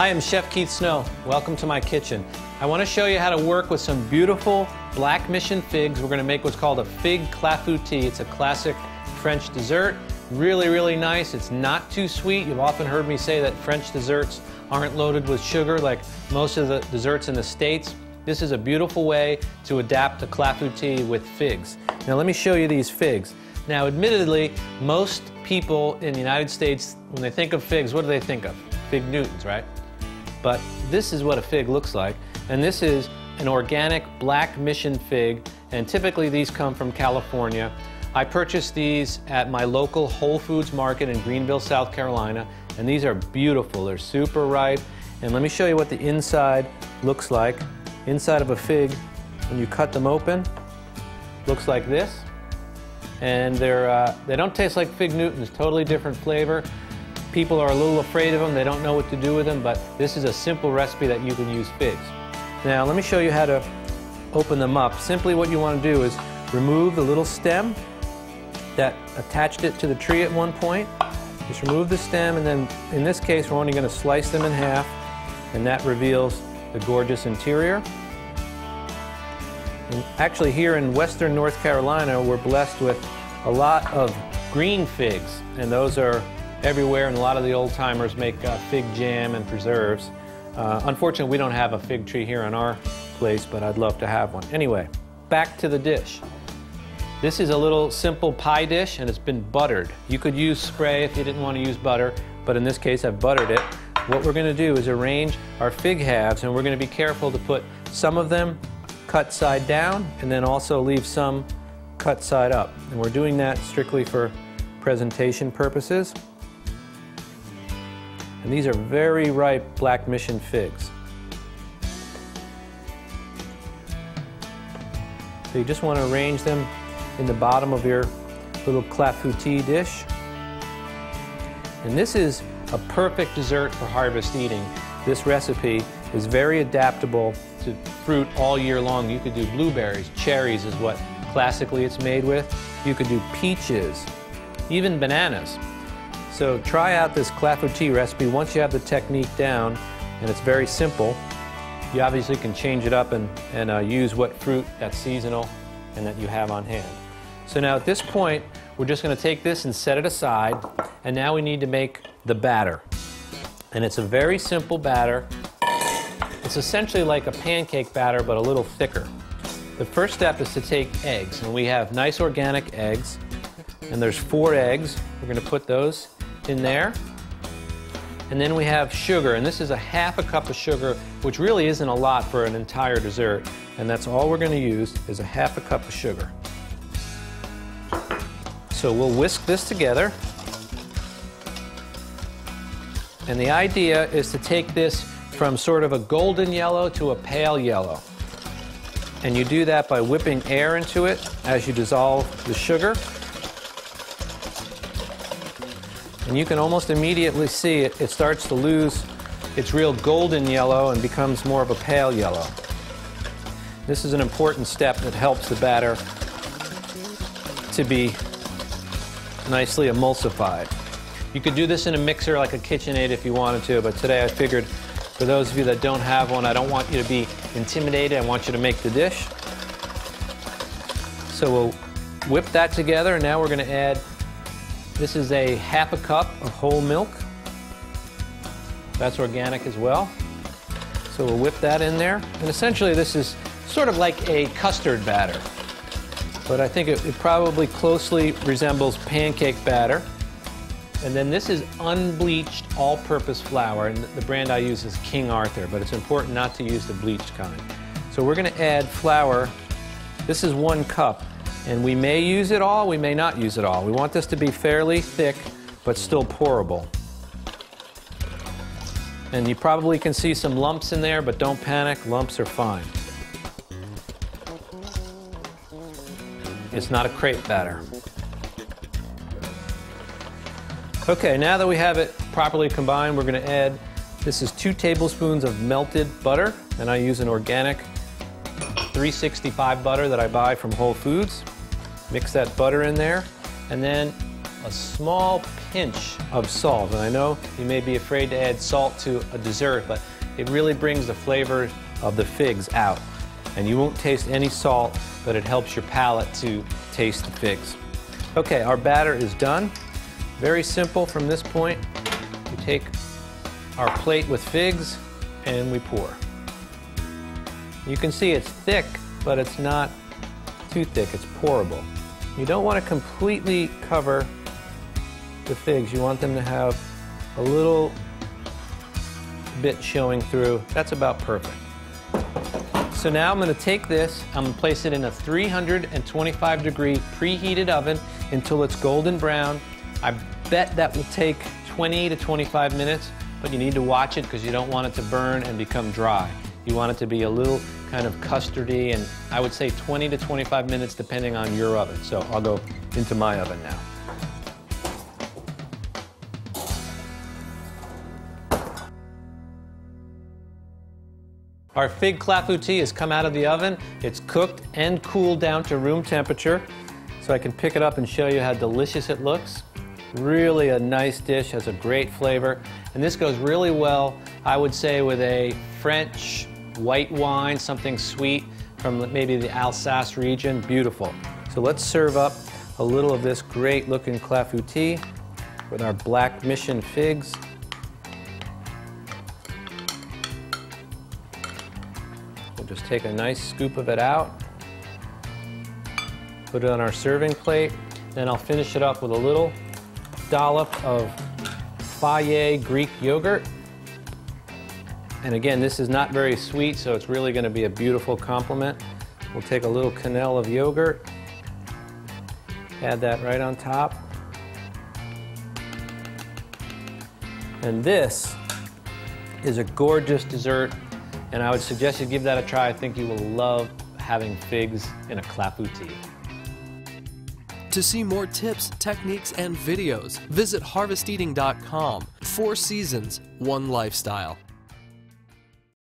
Hi, I'm Chef Keith Snow. Welcome to my kitchen. I want to show you how to work with some beautiful black mission figs. We're going to make what's called a fig clafouti. It's a classic French dessert. Really, really nice. It's not too sweet. You've often heard me say that French desserts aren't loaded with sugar like most of the desserts in the States. This is a beautiful way to adapt a clafouti with figs. Now let me show you these figs. Now admittedly, most people in the United States, when they think of figs, what do they think of? Fig Newtons, right? But this is what a fig looks like, and this is an organic black mission fig, and typically these come from California. I purchased these at my local Whole Foods market in Greenville, South Carolina, and these are beautiful. They're super ripe, and let me show you what the inside looks like. Inside of a fig, when you cut them open, looks like this, and they don't taste like Fig Newtons. Totally different flavor. People are a little afraid of them, they don't know what to do with them, but this is a simple recipe that you can use figs. Now let me show you how to open them up. Simply what you want to do is remove the little stem that attached it to the tree at one point. Just remove the stem, and then in this case we're only going to slice them in half, and that reveals the gorgeous interior. And actually here in western North Carolina we're blessed with a lot of green figs, and those are everywhere, and a lot of the old timers make fig jam and preserves. Unfortunately, we don't have a fig tree here in our place, but I'd love to have one. Anyway, back to the dish. This is a little simple pie dish, and it's been buttered. You could use spray if you didn't want to use butter, but in this case I've buttered it. What we're going to do is arrange our fig halves, and we're going to be careful to put some of them cut side down and then also leave some cut side up. And we're doing that strictly for presentation purposes. And these are very ripe black mission figs. So you just want to arrange them in the bottom of your little clafouti dish. And this is a perfect dessert for harvest eating. This recipe is very adaptable to fruit all year long. You could do blueberries, cherries is what classically it's made with. You could do peaches, even bananas. So try out this clafouti recipe once you have the technique down, and it's very simple. You obviously can change it up and use what fruit that's seasonal and that you have on hand. So now at this point, we're just going to take this and set it aside, and now we need to make the batter. And it's a very simple batter. It's essentially like a pancake batter, but a little thicker. The first step is to take eggs, and we have nice organic eggs, and there's 4 eggs. We're going to put those in there. And then we have sugar, and this is a half a cup of sugar, which really isn't a lot for an entire dessert, and that's all we're going to use is a half a cup of sugar. So we'll whisk this together, and the idea is to take this from sort of a golden yellow to a pale yellow, and you do that by whipping air into it as you dissolve the sugar. And you can almost immediately see it starts to lose its real golden yellow and becomes more of a pale yellow. This is an important step that helps the batter to be nicely emulsified. You could do this in a mixer like a KitchenAid if you wanted to, but today I figured for those of you that don't have one, I don't want you to be intimidated. I want you to make the dish. So we'll whip that together, and now we're going to add, this is a half a cup of whole milk. That's organic as well. So we'll whip that in there. And essentially this is sort of like a custard batter, but I think it probably closely resembles pancake batter. And then this is unbleached all-purpose flour, and the brand I use is King Arthur, but it's important not to use the bleached kind. So we're going to add flour. This is 1 cup. And we may use it all, we may not use it all. We want this to be fairly thick, but still pourable. And you probably can see some lumps in there, but don't panic, lumps are fine. It's not a crepe batter. Okay, now that we have it properly combined, we're going to add, this is 2 tablespoons of melted butter, and I use an organic 365 butter that I buy from Whole Foods. Mix that butter in there, and then a small pinch of salt. And I know you may be afraid to add salt to a dessert, but it really brings the flavor of the figs out. And you won't taste any salt, but it helps your palate to taste the figs. Okay, our batter is done. Very simple from this point. We take our plate with figs and we pour. You can see it's thick, but it's not too thick, it's pourable. You don't want to completely cover the figs. You want them to have a little bit showing through. That's about perfect. So now I'm going to take this, I'm going to place it in a 325 degree preheated oven until it's golden brown. I bet that will take 20 to 25 minutes, but you need to watch it because you don't want it to burn and become dry. You want it to be a little kind of custardy, and I would say 20 to 25 minutes depending on your oven. So I'll go into my oven now. Our fig clafouti has come out of the oven. It's cooked and cooled down to room temperature. So I can pick it up and show you how delicious it looks. Really a nice dish, has a great flavor. And this goes really well, I would say, with a French white wine, something sweet from maybe the Alsace region. Beautiful. So let's serve up a little of this great looking clafouti with our black mission figs. Just take a nice scoop of it out, put it on our serving plate, then I'll finish it up with a little dollop of Fage Greek yogurt. And again, this is not very sweet, so it's really going to be a beautiful complement. We'll take a little quenelle of yogurt, add that right on top. And this is a gorgeous dessert. And I would suggest you give that a try. I think you will love having figs in a clafouti. To see more tips, techniques, and videos, visit harvesteating.com. 4 seasons, 1 lifestyle.